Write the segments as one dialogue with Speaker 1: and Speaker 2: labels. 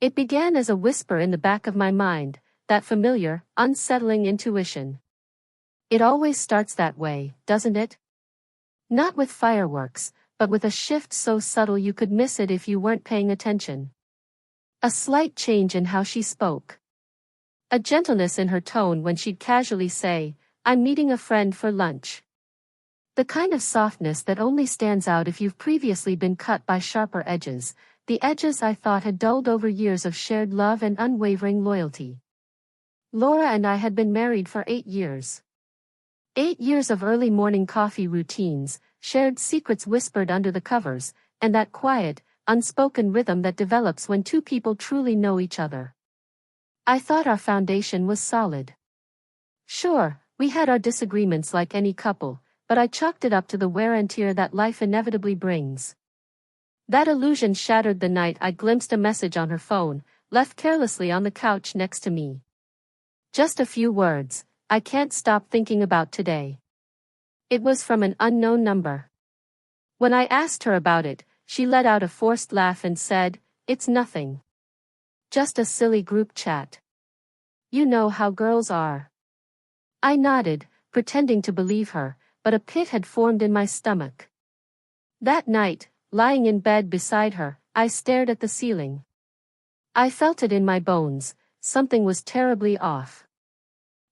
Speaker 1: It began as a whisper in the back of my mind, that familiar, unsettling intuition. It always starts that way, doesn't it? Not with fireworks, but with a shift so subtle you could miss it if you weren't paying attention. A slight change in how she spoke. A gentleness in her tone when she'd casually say, "I'm meeting a friend for lunch." The kind of softness that only stands out if you've previously been cut by sharper edges, the edges I thought had dulled over years of shared love and unwavering loyalty. Laura and I had been married for 8 years. 8 years of early morning coffee routines, shared secrets whispered under the covers, and that quiet, unspoken rhythm that develops when two people truly know each other. I thought our foundation was solid. Sure, we had our disagreements like any couple, but I chalked it up to the wear and tear that life inevitably brings. That illusion shattered the night I glimpsed a message on her phone, left carelessly on the couch next to me. Just a few words, "I can't stop thinking about today." It was from an unknown number. When I asked her about it, she let out a forced laugh and said, "It's nothing. Just a silly group chat. You know how girls are." I nodded, pretending to believe her, but a pit had formed in my stomach. That night, lying in bed beside her, I stared at the ceiling. I felt it in my bones, something was terribly off.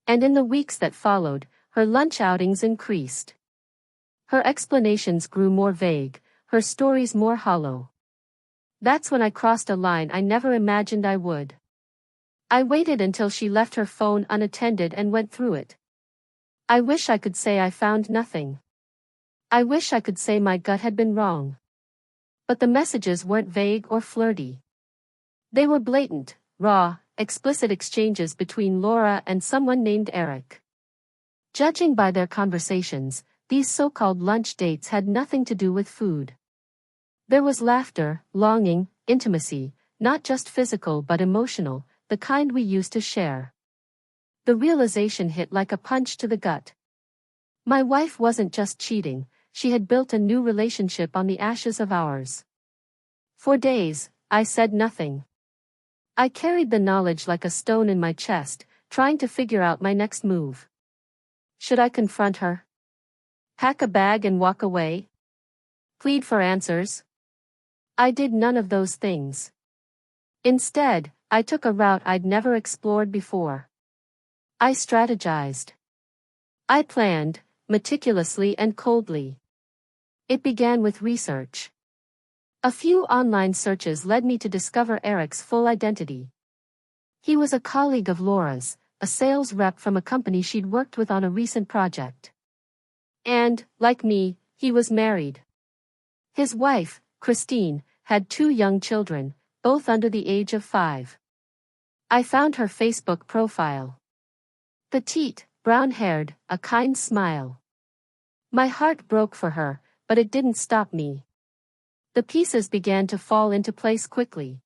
Speaker 1: And in the weeks that followed, her lunch outings increased. Her explanations grew more vague, her stories more hollow. That's when I crossed a line I never imagined I would. I waited until she left her phone unattended and went through it. I wish I could say I found nothing. I wish I could say my gut had been wrong. But the messages weren't vague or flirty. They were blatant, raw, explicit exchanges between Laura and someone named Eric. Judging by their conversations, these so-called lunch dates had nothing to do with food. There was laughter, longing, intimacy, not just physical but emotional, the kind we used to share. The realization hit like a punch to the gut. My wife wasn't just cheating, she had built a new relationship on the ashes of ours. For days, I said nothing. I carried the knowledge like a stone in my chest, trying to figure out my next move. Should I confront her? Pack a bag and walk away? Plead for answers? I did none of those things. Instead, I took a route I'd never explored before. I strategized. I planned, meticulously and coldly. It began with research. A few online searches led me to discover Eric's full identity. He was a colleague of Laura's, a sales rep from a company she'd worked with on a recent project. And, like me, he was married. His wife, Christine, had 2 young children, both under the age of 5. I found her Facebook profile. Petite, brown-haired, a kind smile. My heart broke for her, but it didn't stop me. The pieces began to fall into place quickly.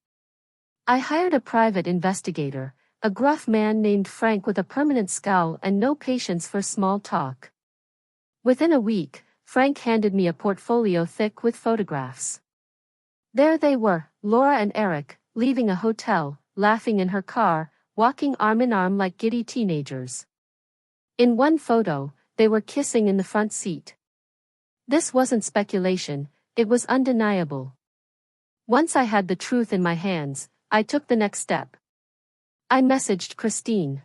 Speaker 1: I hired a private investigator, a gruff man named Frank with a permanent scowl and no patience for small talk. Within a week, Frank handed me a portfolio thick with photographs. There they were, Laura and Eric, leaving a hotel, laughing in her car, walking arm in arm like giddy teenagers. In one photo, they were kissing in the front seat. This wasn't speculation, it was undeniable. Once I had the truth in my hands, I took the next step. I messaged Christine.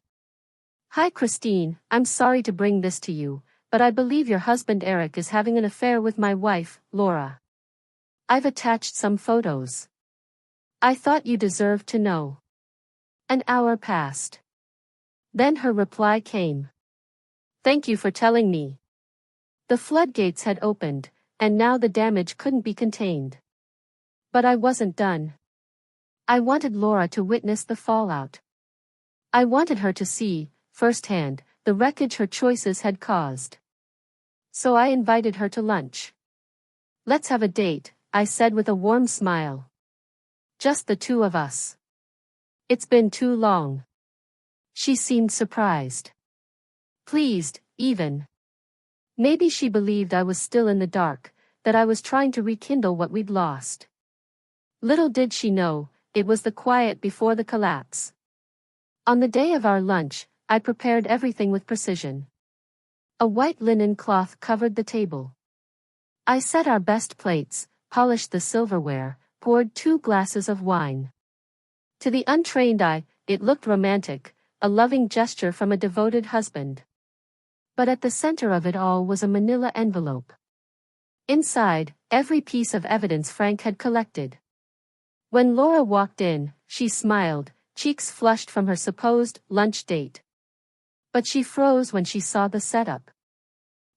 Speaker 1: "Hi Christine, I'm sorry to bring this to you, but I believe your husband Eric is having an affair with my wife, Laura. I've attached some photos. I thought you deserved to know." An hour passed. Then her reply came. "Thank you for telling me." The floodgates had opened, and now the damage couldn't be contained. But I wasn't done. I wanted Laura to witness the fallout. I wanted her to see, firsthand, the wreckage her choices had caused. So I invited her to lunch. "Let's have a date," I said with a warm smile. "Just the 2 of us. It's been too long." She seemed surprised. Pleased, even. Maybe she believed I was still in the dark, that I was trying to rekindle what we'd lost. Little did she know, it was the quiet before the collapse. On the day of our lunch, I prepared everything with precision. A white linen cloth covered the table. I set our best plates, polished the silverware, poured 2 glasses of wine. To the untrained eye, it looked romantic, a loving gesture from a devoted husband. But at the center of it all was a manila envelope. Inside, every piece of evidence Frank had collected. When Laura walked in, she smiled, cheeks flushed from her supposed lunch date. But she froze when she saw the setup.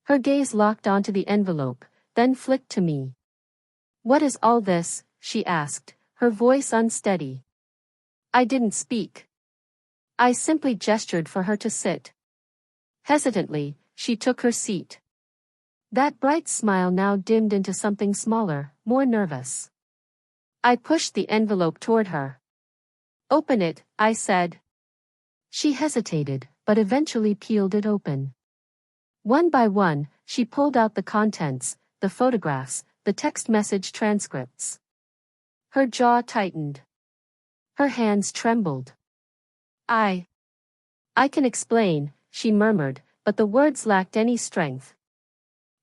Speaker 1: Her gaze locked onto the envelope, then flicked to me. "What is all this?" she asked, her voice unsteady. I didn't speak. I simply gestured for her to sit. Hesitantly, she took her seat. That bright smile now dimmed into something smaller, more nervous. I pushed the envelope toward her. "Open it," I said. She hesitated, but eventually peeled it open. One by one, she pulled out the contents, the photographs, the text message transcripts. Her jaw tightened. Her hands trembled. I can explain," she murmured, but the words lacked any strength.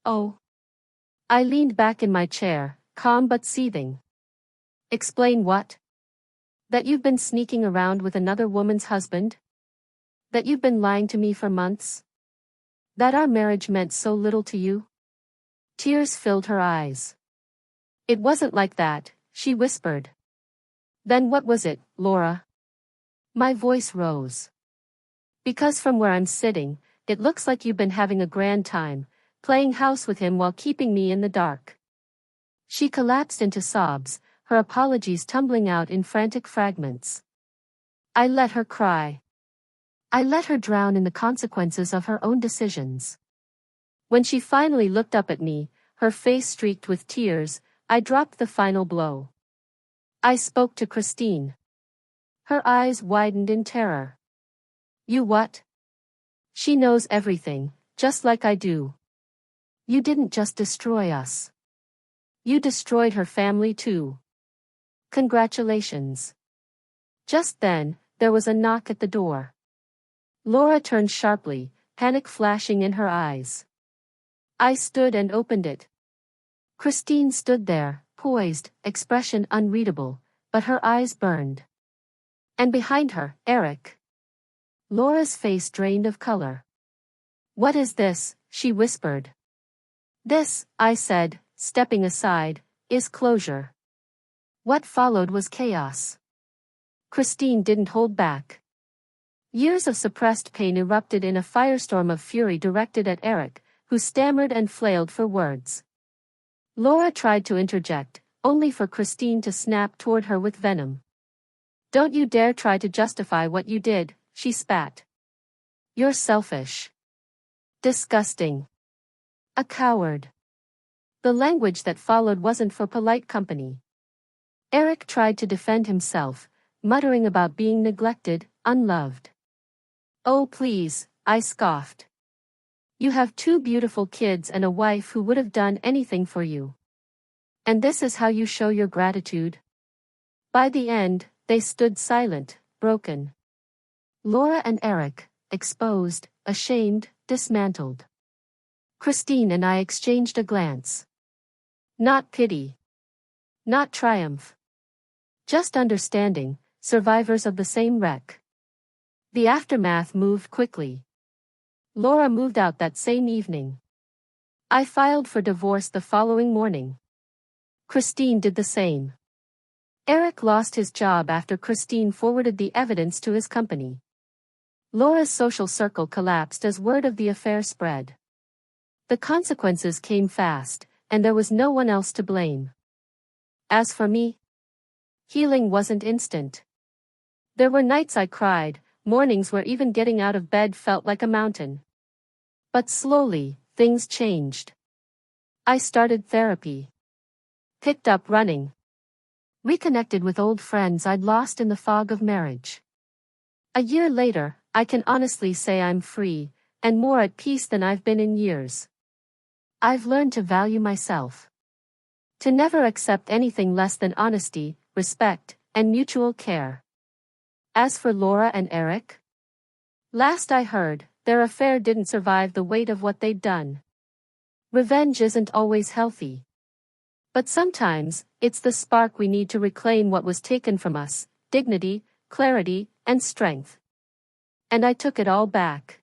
Speaker 1: "Oh." I leaned back in my chair, calm but seething. "Explain what? That you've been sneaking around with another woman's husband? That you've been lying to me for months? That our marriage meant so little to you?" Tears filled her eyes. "It wasn't like that," she whispered. "Then what was it, Laura?" My voice rose. "Because from where I'm sitting, it looks like you've been having a grand time, playing house with him while keeping me in the dark." She collapsed into sobs, her apologies tumbling out in frantic fragments. I let her cry. I let her drown in the consequences of her own decisions. When she finally looked up at me, her face streaked with tears, I dropped the final blow. I spoke to Christine. Her eyes widened in terror. "You what?" "She knows everything, just like I do. You didn't just destroy us. You destroyed her family too. Congratulations." Just then, there was a knock at the door. Laura turned sharply, panic flashing in her eyes. I stood and opened it. Christine stood there, poised, expression unreadable, but her eyes burned. And behind her, Eric. Laura's face drained of color. "What is this?" she whispered. "This," I said, stepping aside, "is closure." What followed was chaos. Christine didn't hold back. Years of suppressed pain erupted in a firestorm of fury directed at Eric, who stammered and flailed for words. Laura tried to interject, only for Christine to snap toward her with venom. "Don't you dare try to justify what you did," she spat. "You're selfish. Disgusting. A coward." The language that followed wasn't for polite company. Eric tried to defend himself, muttering about being neglected, unloved. "Oh please," I scoffed. "You have 2 beautiful kids and a wife who would have done anything for you. And this is how you show your gratitude?" By the end, they stood silent, broken. Laura and Eric, exposed, ashamed, dismantled. Christine and I exchanged a glance. Not pity. Not triumph. Just understanding, survivors of the same wreck. The aftermath moved quickly. Laura moved out that same evening. I filed for divorce the following morning. Christine did the same. Eric lost his job after Christine forwarded the evidence to his company. Laura's social circle collapsed as word of the affair spread. The consequences came fast, and there was no one else to blame. As for me, healing wasn't instant. There were nights I cried, mornings where even getting out of bed felt like a mountain. But slowly, things changed. I started therapy. Picked up running. Reconnected with old friends I'd lost in the fog of marriage. A year later, I can honestly say I'm free, and more at peace than I've been in years. I've learned to value myself. To never accept anything less than honesty, respect, and mutual care. As for Laura and Eric, last I heard, their affair didn't survive the weight of what they'd done. Revenge isn't always healthy. But sometimes, it's the spark we need to reclaim what was taken from us: dignity, clarity, and strength. And I took it all back.